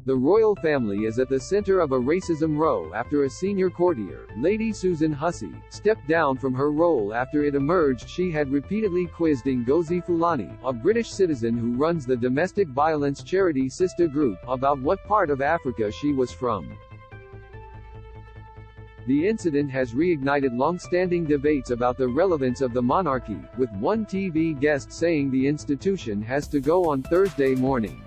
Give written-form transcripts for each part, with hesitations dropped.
The royal family is at the center of a racism row after a senior courtier, Lady Susan Hussey, stepped down from her role after it emerged she had repeatedly quizzed Ngozi Fulani, a British citizen who runs the domestic violence charity Sistah Group, about what part of Africa she was from. The incident has reignited long-standing debates about the relevance of the monarchy, with one TV guest saying the institution has to go on Thursday morning.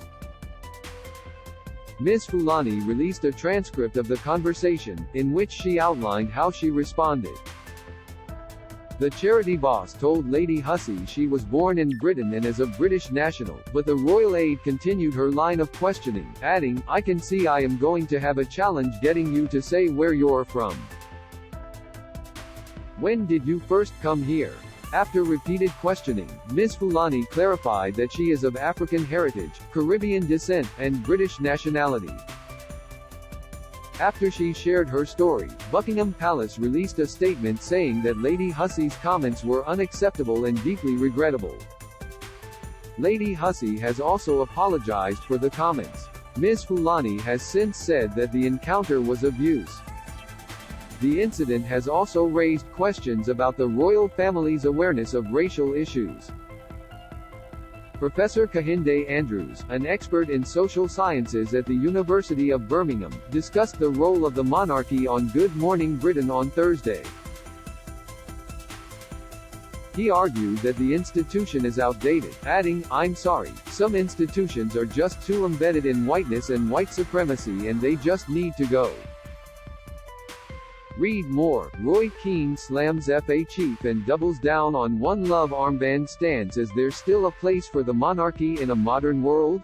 Ms Fulani released a transcript of the conversation, in which she outlined how she responded. The charity boss told Lady Hussey she was born in Britain and is a British national, but the royal aide continued her line of questioning, adding, "I can see I am going to have a challenge getting you to say where you're from. When did you first come here?" After repeated questioning, Ms Fulani clarified that she is of African heritage, Caribbean descent, and British nationality. After she shared her story, Buckingham Palace released a statement saying that Lady Hussey's comments were unacceptable and deeply regrettable. Lady Hussey has also apologized for the comments. Ms Fulani has since said that the encounter was abuse. The incident has also raised questions about the royal family's awareness of racial issues. Professor Kehinde Andrews, an expert in social sciences at the University of Birmingham, discussed the role of the monarchy on Good Morning Britain on Thursday. He argued that the institution is outdated, adding, "I'm sorry, some institutions are just too embedded in whiteness and white supremacy and they just need to go." Read more. Roy Keane slams FA chief and doubles down on One Love armband stance. Is there still a place for the monarchy in a modern world?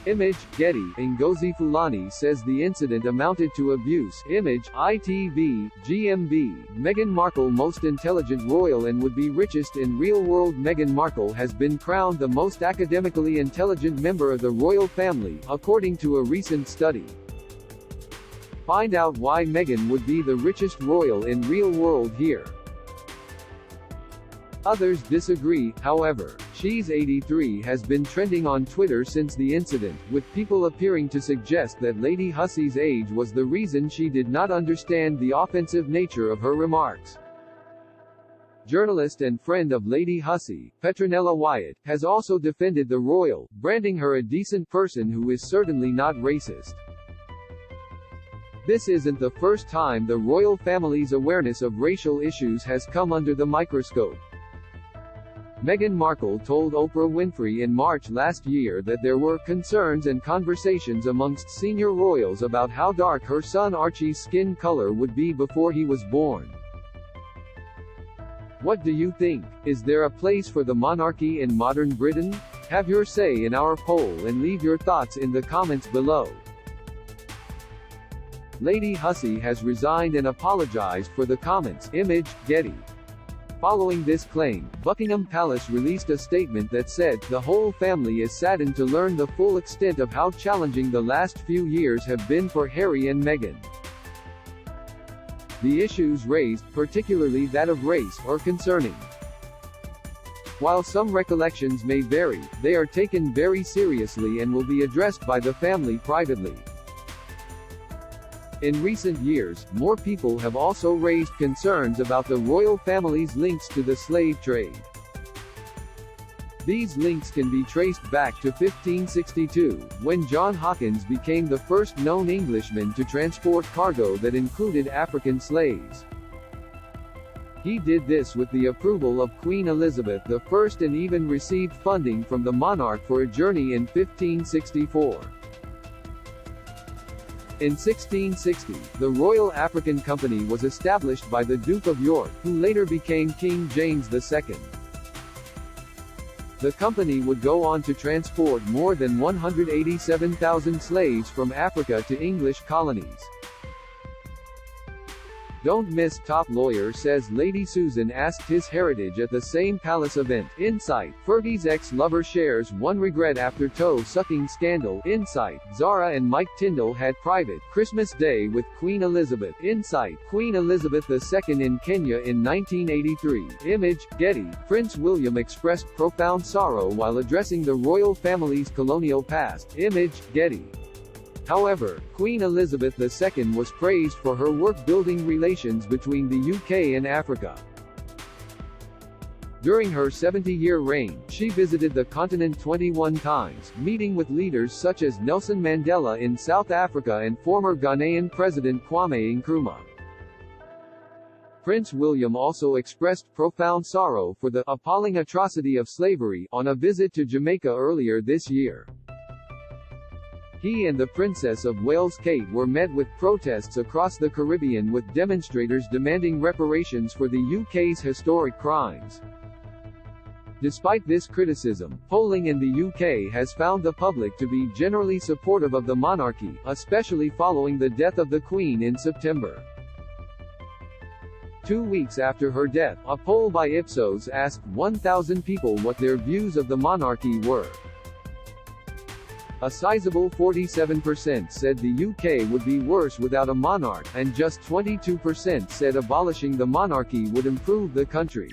Image, Getty. Ngozi Fulani says the incident amounted to abuse. Image, ITV, GMB. Meghan Markle, most intelligent royal and would be richest in real world. Meghan Markle has been crowned the most academically intelligent member of the royal family, according to a recent study. Find out why Meghan would be the richest royal in real world here. Others disagree, however. She's 83 has been trending on Twitter since the incident, with people appearing to suggest that Lady Hussey's age was the reason she did not understand the offensive nature of her remarks. Journalist and friend of Lady Hussey, Petronella Wyatt, has also defended the royal, branding her a decent person who is certainly not racist. This isn't the first time the royal family's awareness of racial issues has come under the microscope. Meghan Markle told Oprah Winfrey in March last year that there were concerns and conversations amongst senior royals about how dark her son Archie's skin color would be before he was born. What do you think? Is there a place for the monarchy in modern Britain? Have your say in our poll and leave your thoughts in the comments below. Lady Hussey has resigned and apologized for the comments. Image, Getty. Following this claim, Buckingham Palace released a statement that said, "The whole family is saddened to learn the full extent of how challenging the last few years have been for Harry and Meghan. The issues raised, particularly that of race, are concerning. While some recollections may vary, they are taken very seriously and will be addressed by the family privately." In recent years, more people have also raised concerns about the royal family's links to the slave trade. These links can be traced back to 1562, when John Hawkins became the first known Englishman to transport cargo that included African slaves. He did this with the approval of Queen Elizabeth I and even received funding from the monarch for a journey in 1564. In 1660, the Royal African Company was established by the Duke of York, who later became King James II. The company would go on to transport more than 187,000 slaves from Africa to English colonies. Don't miss. Top lawyer says Lady Susan asked his heritage at the same palace event. Insight. Fergie's ex-lover shares one regret after toe-sucking scandal. Insight. Zara and Mike Tyndall had private Christmas Day with Queen Elizabeth. Insight. Queen Elizabeth II in Kenya in 1983. Image, Getty. Prince William expressed profound sorrow while addressing the royal family's colonial past. Image, Getty. However, Queen Elizabeth II was praised for her work building relations between the UK and Africa. During her 70-year reign, she visited the continent 21 times, meeting with leaders such as Nelson Mandela in South Africa and former Ghanaian President Kwame Nkrumah. Prince William also expressed profound sorrow for the appalling atrocity of slavery on a visit to Jamaica earlier this year. He and the Princess of Wales Kate were met with protests across the Caribbean, with demonstrators demanding reparations for the UK's historic crimes. Despite this criticism, polling in the UK has found the public to be generally supportive of the monarchy, especially following the death of the Queen in September. 2 weeks after her death, a poll by Ipsos asked 1,000 people what their views of the monarchy were. A sizable 47% said the UK would be worse without a monarch, and just 22% said abolishing the monarchy would improve the country.